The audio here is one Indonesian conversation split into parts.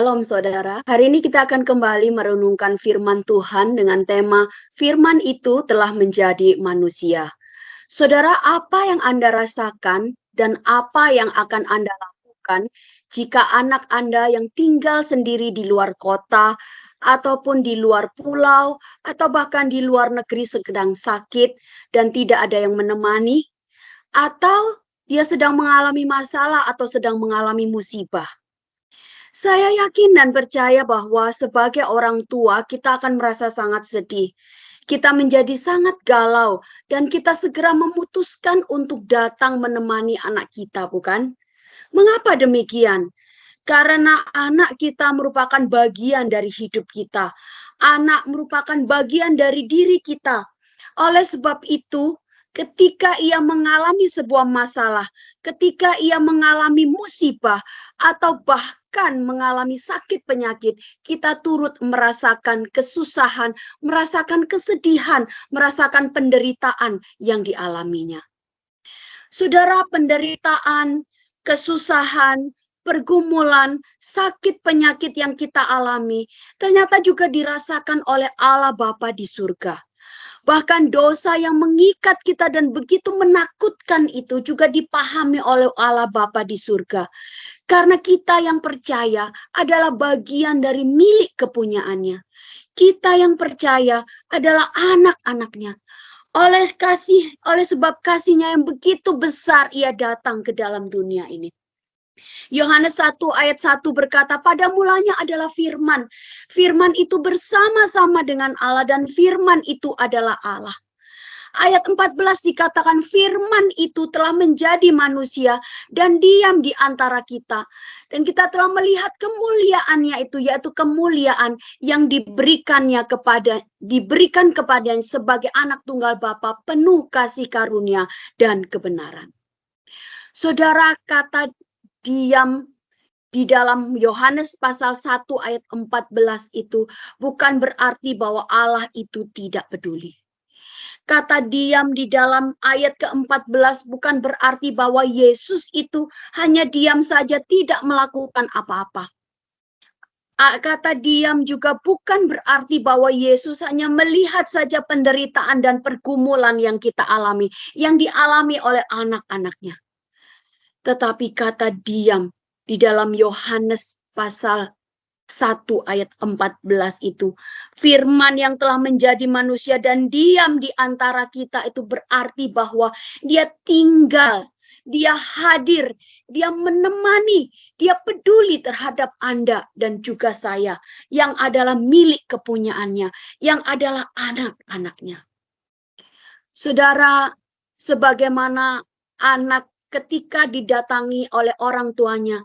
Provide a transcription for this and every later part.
Shalom saudara, hari ini kita akan kembali merenungkan firman Tuhan dengan tema firman itu telah menjadi manusia. Saudara, apa yang Anda rasakan dan apa yang akan Anda lakukan jika anak Anda yang tinggal sendiri di luar kota ataupun di luar pulau atau bahkan di luar negeri sedang sakit dan tidak ada yang menemani, atau dia sedang mengalami masalah atau sedang mengalami musibah? Saya yakin dan percaya bahwa sebagai orang tua kita akan merasa sangat sedih. Kita menjadi sangat galau dan kita segera memutuskan untuk datang menemani anak kita, bukan? Mengapa demikian? Karena anak kita merupakan bagian dari hidup kita. Anak merupakan bagian dari diri kita. Oleh sebab itu, ketika ia mengalami sebuah masalah, ketika ia mengalami musibah, atau bahkan mengalami sakit penyakit, kita turut merasakan kesusahan, merasakan kesedihan, merasakan penderitaan yang dialaminya. Saudara, penderitaan, kesusahan, pergumulan, sakit penyakit yang kita alami, ternyata juga dirasakan oleh Allah Bapa di surga. Bahkan dosa yang mengikat kita dan begitu menakutkan itu juga dipahami oleh Allah Bapa di surga. Karena kita yang percaya adalah bagian dari milik kepunyaannya. Kita yang percaya adalah anak-anaknya. Oleh sebab kasihnya yang begitu besar, ia datang ke dalam dunia ini. Yohanes 1 ayat 1 berkata, pada mulanya adalah firman. Firman itu bersama-sama dengan Allah dan firman itu adalah Allah. Ayat 14 dikatakan firman itu telah menjadi manusia dan diam di antara kita. Dan kita telah melihat kemuliaannya itu, yaitu kemuliaan yang diberikan kepadanya sebagai anak tunggal Bapa, penuh kasih karunia dan kebenaran. Saudara, kata diam di dalam Yohanes pasal 1 ayat 14 itu bukan berarti bahwa Allah itu tidak peduli. Kata diam di dalam ayat ke-14 bukan berarti bahwa Yesus itu hanya diam saja tidak melakukan apa-apa. Kata diam juga bukan berarti bahwa Yesus hanya melihat saja penderitaan dan pergumulan yang kita alami, yang dialami oleh anak-anaknya. Tetapi kata diam di dalam Yohanes pasal 1 ayat 14 itu, firman yang telah menjadi manusia dan diam di antara kita itu berarti bahwa dia tinggal, dia hadir, dia menemani, dia peduli terhadap Anda dan juga saya yang adalah milik kepunyaannya, yang adalah anak-anaknya. Saudara, sebagaimana anak ketika didatangi oleh orang tuanya,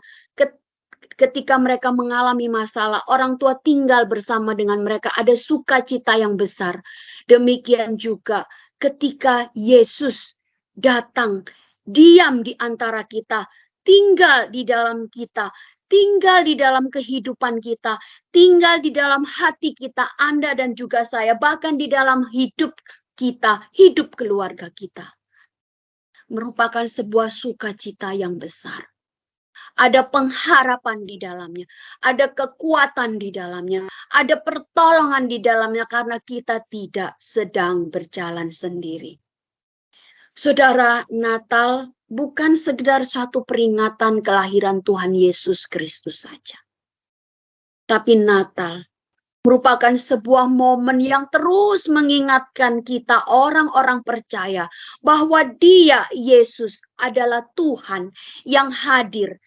ketika mereka mengalami masalah, orang tua tinggal bersama dengan mereka, ada sukacita yang besar. Demikian juga ketika Yesus datang, diam di antara kita, tinggal di dalam kita, tinggal di dalam kehidupan kita, tinggal di dalam hati kita, Anda dan juga saya, bahkan di dalam hidup kita, hidup keluarga kita. Merupakan sebuah sukacita yang besar. Ada pengharapan di dalamnya, ada kekuatan di dalamnya, ada pertolongan di dalamnya karena kita tidak sedang berjalan sendiri. Saudara, Natal bukan sekedar suatu peringatan kelahiran Tuhan Yesus Kristus saja. Tapi Natal merupakan sebuah momen yang terus mengingatkan kita orang-orang percaya bahwa Dia, Yesus, adalah Tuhan yang hadir,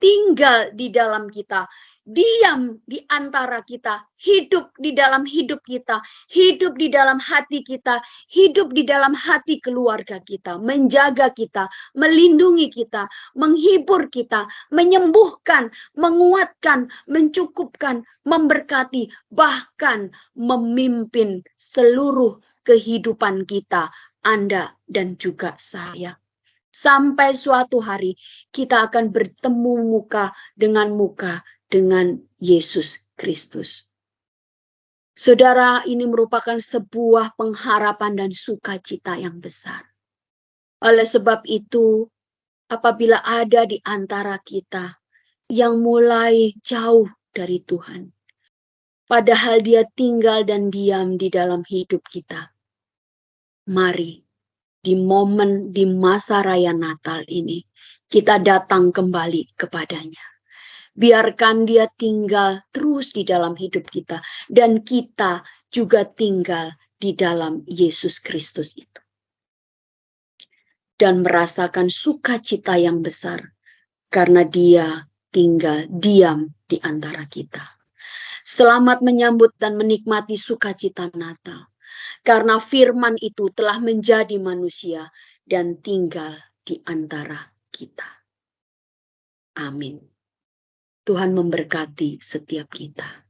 tinggal di dalam kita, diam di antara kita, hidup di dalam hidup kita, hidup di dalam hati kita, hidup di dalam hati keluarga kita, menjaga kita, melindungi kita, menghibur kita, menyembuhkan, menguatkan, mencukupkan, memberkati, bahkan memimpin seluruh kehidupan kita, Anda dan juga saya. Sampai suatu hari kita akan bertemu muka dengan Yesus Kristus. Saudara, ini merupakan sebuah pengharapan dan sukacita yang besar. Oleh sebab itu, apabila ada di antara kita yang mulai jauh dari Tuhan. Padahal dia tinggal dan diam di dalam hidup kita. Mari di masa raya Natal ini kita datang kembali kepadanya. Biarkan dia tinggal terus di dalam hidup kita dan kita juga tinggal di dalam Yesus Kristus itu. Dan merasakan sukacita yang besar karena dia tinggal diam di antara kita. Selamat menyambut dan menikmati sukacita Natal. Karena firman itu telah menjadi manusia dan tinggal di antara kita. Amin. Tuhan memberkati setiap kita.